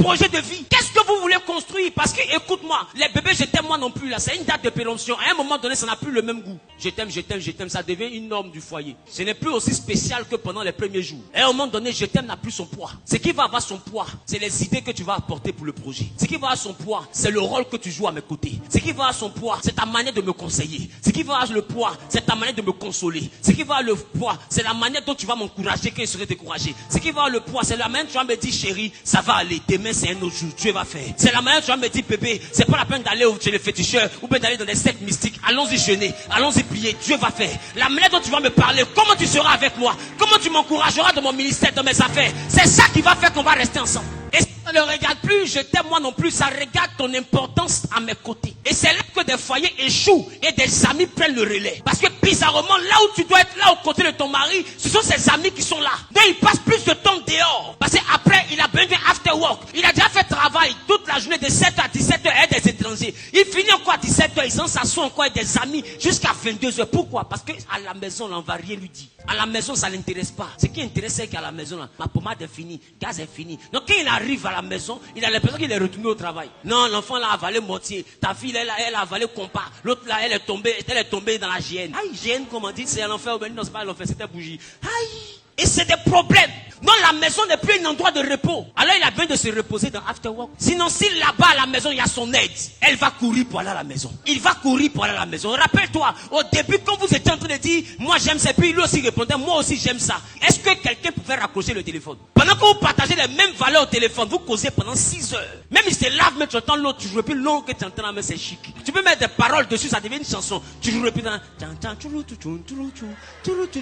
projet de vie. Qu'est-ce que vous voulez construire? Parce que, écoute-moi, les bébés, je t'aime moi non plus là. C'est une date de péremption. À un moment donné, ça n'a plus le même goût. Je t'aime, je t'aime, je t'aime. Ça devient une norme du foyer. Ce n'est plus aussi spécial que pendant les premiers jours. Et à un moment donné, je t'aime n'a plus son poids. Ce qui va avoir son poids, c'est les idées que tu vas apporter pour le projet. Ce qui va avoir son poids, c'est le rôle que tu joues à mes côtés. Ce qui va avoir son poids, c'est ta manière de me conseiller. Ce qui va avoir le poids, c'est ta manière de me consoler. Ce qui va avoir le poids, c'est la manière dont tu vas m'encourager quand je serai découragé. Ce qui va avoir le poids, c'est la manière dont tu vas me dire, chérie, ça va aller. Demain, c'est un autre jour. Dieu va faire. C'est la manière dont tu vas me dire, bébé, c'est pas la peine d'aller chez les féticheurs ou bien d'aller dans des sectes mystiques. Allons-y jeûner, allons-y prier. Dieu va faire. La manière dont tu vas me parler, comment tu seras avec moi, comment tu m'encourageras dans mon ministère, dans mes affaires. C'est ça qui va faire qu'on va rester ensemble. Et ça ne regarde plus, je t'aime moi non plus, ça regarde ton importance à mes côtés. Et c'est là que des foyers échouent et des amis prennent le relais. Parce que bizarrement, là où tu dois être, là aux côtés de ton mari, ce sont ses amis qui sont là. Donc il passe plus de temps dehors. Parce qu'après, il a besoin after work. Il a déjà fait travail toute la journée de 7h à 17h avec des étrangers. Il finit encore à 17h, ils s'assoient encore avec des amis jusqu'à 22h. Pourquoi? Parce qu'à la maison, là, on ne va rien lui dire. À la maison, ça ne l'intéresse pas. Ce qui intéresse, c'est qu'à la maison, là, ma pommade est finie, gaz est fini. Donc quand il arrive à la maison, il a l'impression qu'il est retourné au travail. Non, l'enfant là a avalé moitié. Ta fille là, elle a avalé compas. L'autre là, elle est tombée dans la GN. Aïe, GN, comment dire, c'est l'enfer. Non, c'est pas l'enfer, c'était bougie. Aïe. Et c'est des problèmes. Non, la maison n'est plus un endroit de repos. Alors il a besoin de se reposer dans after work. Sinon, si là-bas à la maison, il y a son aide, elle va courir pour aller à la maison. Il va courir pour aller à la maison. Rappelle-toi, au début, quand vous étiez en train de dire, moi j'aime ça, puis lui aussi répondait, moi aussi j'aime ça. Est-ce que quelqu'un pouvait raccrocher le téléphone? Pendant que vous partagez les mêmes valeurs au téléphone, vous causez pendant 6 heures. Même il se lave, mais tu entends l'autre, tu joues plus long que tu entends, mais c'est chic. Tu peux mettre des paroles dessus, ça devient une chanson. Tu joues plus dans...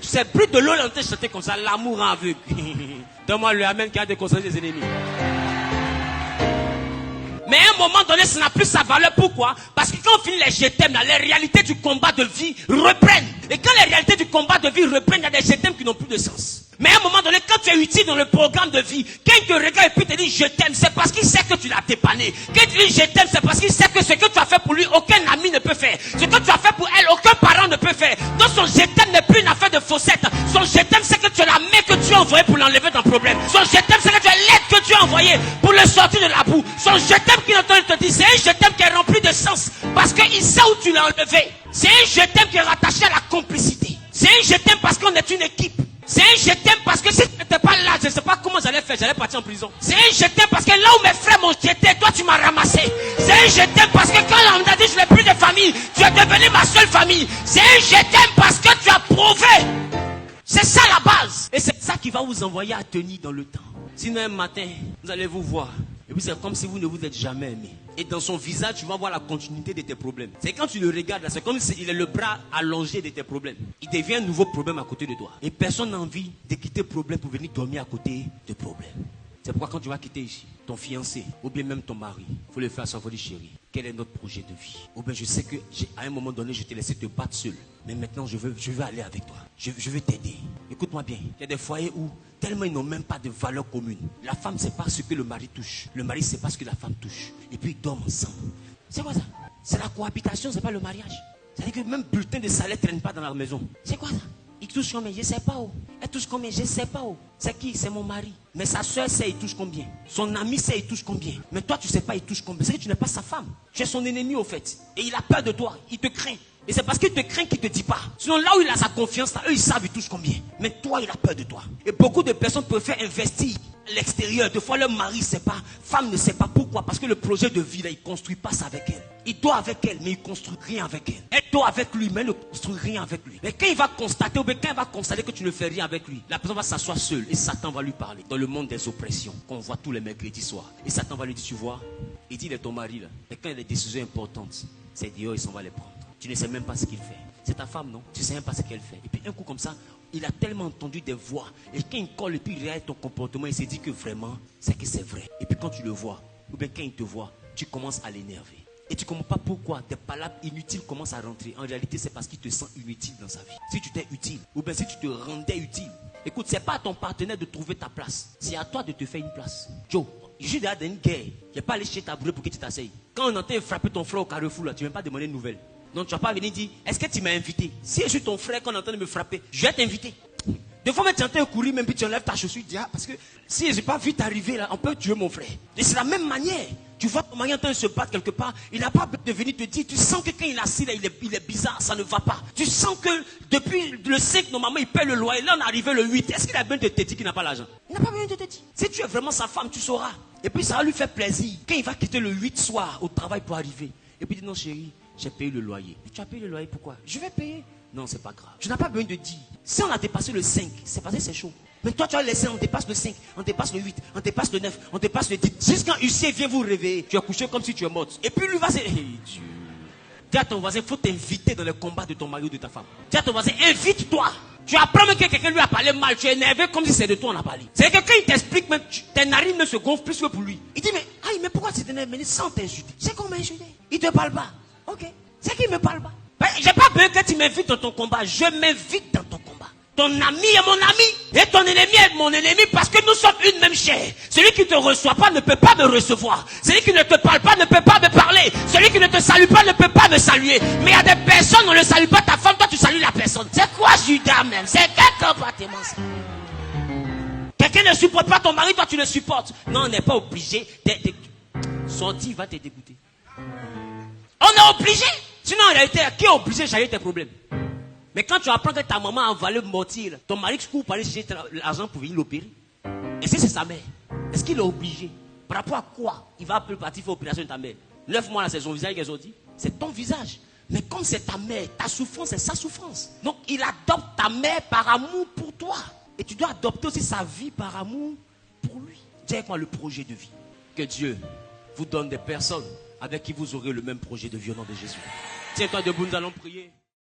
C'est plus de l'eau l'entend chanter comme ça, l'amour en aveugle. Donne-moi le amen qui a déconseillé des ennemis. Mais à un moment donné, ça n'a plus sa valeur. Pourquoi? Parce que quand on finit les je t'aime, les réalités du combat de vie reprennent. Et quand les réalités du combat de vie reprennent, il y a des je t'aime qui n'ont plus de sens. Mais à un moment donné, quand tu es utile dans le programme de vie, quand il te regarde et puis te dit je t'aime, c'est parce qu'il sait que tu l'as dépanné. Quand il te dit je t'aime, c'est parce qu'il sait que ce que tu as fait pour lui, aucun ami ne peut faire. Ce que tu as fait pour elle, aucun parent ne peut faire. Donc son je t'aime n'est plus une affaire de faussettes. Son je t'aime, c'est que tu as la main que tu as envoyée pour l'enlever d'un problème. Son je t'aime, c'est que tu as l'aide que tu as envoyée pour le sortir de la boue. Son je t'aime qui entend te dire, c'est un je t'aime qui est rempli de sens. Parce qu'il sait où tu l'as enlevé. C'est un je t'aime qui est rattaché à la complicité. C'est un je t'aime parce qu'on est une équipe. C'est un je t'aime parce que si tu n'étais pas là, je ne sais pas comment j'allais faire, j'allais partir en prison. C'est un je t'aime parce que là où mes frères m'ont jeté, toi tu m'as ramassé. C'est un je t'aime parce que quand on m'a dit je n'ai plus de famille, tu es devenu ma seule famille. C'est un je t'aime parce que tu as prouvé. C'est ça la base. Et c'est ça qui va vous envoyer à tenir dans le temps. Sinon un matin, vous allez vous voir. Et puis c'est comme si vous ne vous êtes jamais aimé. Et dans son visage, tu vas voir la continuité de tes problèmes. C'est quand tu le regardes là, c'est comme s'il est le bras allongé de tes problèmes. Il devient un nouveau problème à côté de toi. Et personne n'a envie de quitter le problème pour venir dormir à côté de problème. C'est pourquoi quand tu vas quitter ici, ton fiancé, ou bien même ton mari, il faut le faire savoir, dire chérie, quel est notre projet de vie? Ou bien je sais que à un moment donné, je t'ai laissé te battre seul. Mais maintenant, je veux aller avec toi. Je veux t'aider. Écoute-moi bien. Il y a des foyers où tellement ils n'ont même pas de valeur commune. La femme, c'est pas ce que le mari touche. Le mari, c'est pas ce que la femme touche. Et puis ils dorment ensemble. C'est quoi ça? C'est la cohabitation, c'est pas le mariage. C'est-à-dire que même bulletin de salaire ne traîne pas dans la maison. C'est quoi ça? Il touche combien? Je ne sais pas où. Elle touche combien? Je ne sais pas où. C'est qui? C'est mon mari. Mais sa soeur sait il touche combien. Son ami sait il touche combien. Mais toi tu ne sais pas il touche combien. C'est que tu n'es pas sa femme. Tu es son ennemi au fait. Et il a peur de toi. Il te craint. Et c'est parce qu'il te craint qu'il ne te dit pas. Sinon là où il a sa confiance, là, eux ils savent il touche combien. Mais toi il a peur de toi. Et beaucoup de personnes préfèrent investir à l'extérieur. Des fois leur mari ne sait pas. Femme ne sait pas. Pourquoi? Parce que le projet de vie là, il ne construit pas ça avec elle. Il dort avec elle, mais il ne construit rien avec elle. Elle dort avec lui, mais elle ne construit rien avec lui. Mais quand il va constater, ou bien quand il va constater que tu ne fais rien avec lui, la personne va s'asseoir seule et Satan va lui parler. Dans le monde des oppressions, qu'on voit tous les mercredis soirs. Et Satan va lui dire, tu vois, il dit, il est ton mari là. Mais quand il y a des décisions importantes, c'est dehors, il s'en va les prendre. Tu ne sais même pas ce qu'il fait. C'est ta femme, non? Tu ne sais même pas ce qu'elle fait. Et puis un coup comme ça, il a tellement entendu des voix. Et quand il colle et puis il regarde ton comportement, il s'est dit que vraiment, c'est que c'est vrai. Et puis quand tu le vois, ou bien quand il te voit, tu commences à l'énerver. Et tu ne comprends pas pourquoi des palabres inutiles commencent à rentrer. En réalité, c'est parce qu'il te sent inutile dans sa vie. Si tu t'es utile, ou bien si tu te rendais utile. Écoute, ce n'est pas à ton partenaire de trouver ta place. C'est à toi de te faire une place. Joe, je suis derrière une guerre. Je n'ai pas allé chez ta brûlée pour que tu t'asseyes. Quand on entend frapper ton frère au carrefour, là, tu ne viens pas demander une nouvelle. Donc tu ne vas pas venir dire, est-ce que tu m'as invité? Si je suis ton frère, quand on entend me frapper, je vais t'inviter. Des fois, même tu es en train de courir, même puis tu enlèves ta chaussure, tu dis, ah, parce que si je n'ai pas vite arrivé là, on peut tuer mon frère. Et c'est la même manière. Tu vois ton mari en train de se battre quelque part, il n'a pas besoin de venir te dire, tu sens que quand il est assis là, il est bizarre, ça ne va pas. Tu sens que depuis le 5, normalement, il paie le loyer, là on est arrivé le 8. Est-ce qu'il a besoin de te dire qu'il n'a pas l'argent? Il n'a pas besoin de te dire. Si tu es vraiment sa femme, tu sauras. Et puis ça va lui faire plaisir. Quand il va quitter le 8 soir au travail pour arriver, et puis il dit, non chérie, j'ai payé le loyer. Mais tu as payé le loyer, pourquoi? Je vais payer. Non, c'est pas grave. Tu n'as pas besoin de dire. Si on a dépassé le 5, c'est passé, c'est chaud. Mais toi, tu as laissé, on dépasse le 5, on dépasse le 8, on dépasse le 9, on dépasse le 10. Jusqu'à huissier vient vous réveiller. Tu es couché comme si tu es morte. Et puis lui va se... Hey, Dieu. Dis à ton voisin, il faut t'inviter dans le combat de ton mari ou de ta femme. Dis à ton voisin, invite-toi. Tu apprends que quelqu'un lui a parlé mal, tu es énervé comme si c'est de toi on a parlé. C'est que quand il t'explique, même, tes narines ne se gonflent plus que pour lui. Il dit, mais pourquoi tu t'énerves? Mais sans t'insulter. C'est qu'on m'a insulté. Il ne te parle pas. Ok. C'est qu'il ne me parle pas. J'ai pas besoin que tu m'invites dans ton combat. Je m'invite dans ton combat. Ton ami est mon ami. Et ton ennemi est mon ennemi parce que nous sommes une même chair. Celui qui ne te reçoit pas ne peut pas me recevoir. Celui qui ne te parle pas ne peut pas me parler. Celui qui ne te salue pas ne peut pas me saluer. Mais il y a des personnes, on ne salue pas ta femme, toi tu salues la personne. C'est quoi Judas même? C'est quel comportement ça? Quelqu'un ne supporte pas ton mari, toi tu le supportes. Non, on n'est pas obligé de sortir, il va te dégoûter. On est obligé. Sinon, en réalité, qui est obligé de changer tes problèmes? Mais quand tu apprends que ta maman a avalé mortier, ton mari court pour aller chercher l'argent pour venir l'opérer. Est-ce que c'est sa mère? Est-ce qu'il est obligé? Par rapport à quoi il va partir faire l'opération de ta mère? 9 mois là, c'est son visage qu'ils ont dit. C'est ton visage. Mais comme c'est ta mère, ta souffrance, c'est sa souffrance. Donc, il adopte ta mère par amour pour toi. Et tu dois adopter aussi sa vie par amour pour lui. Dis avec moi le projet de vie. Que Dieu vous donne des personnes avec qui vous aurez le même projet de vie au nom de Jésus. Tiens-toi debout, nous allons prier.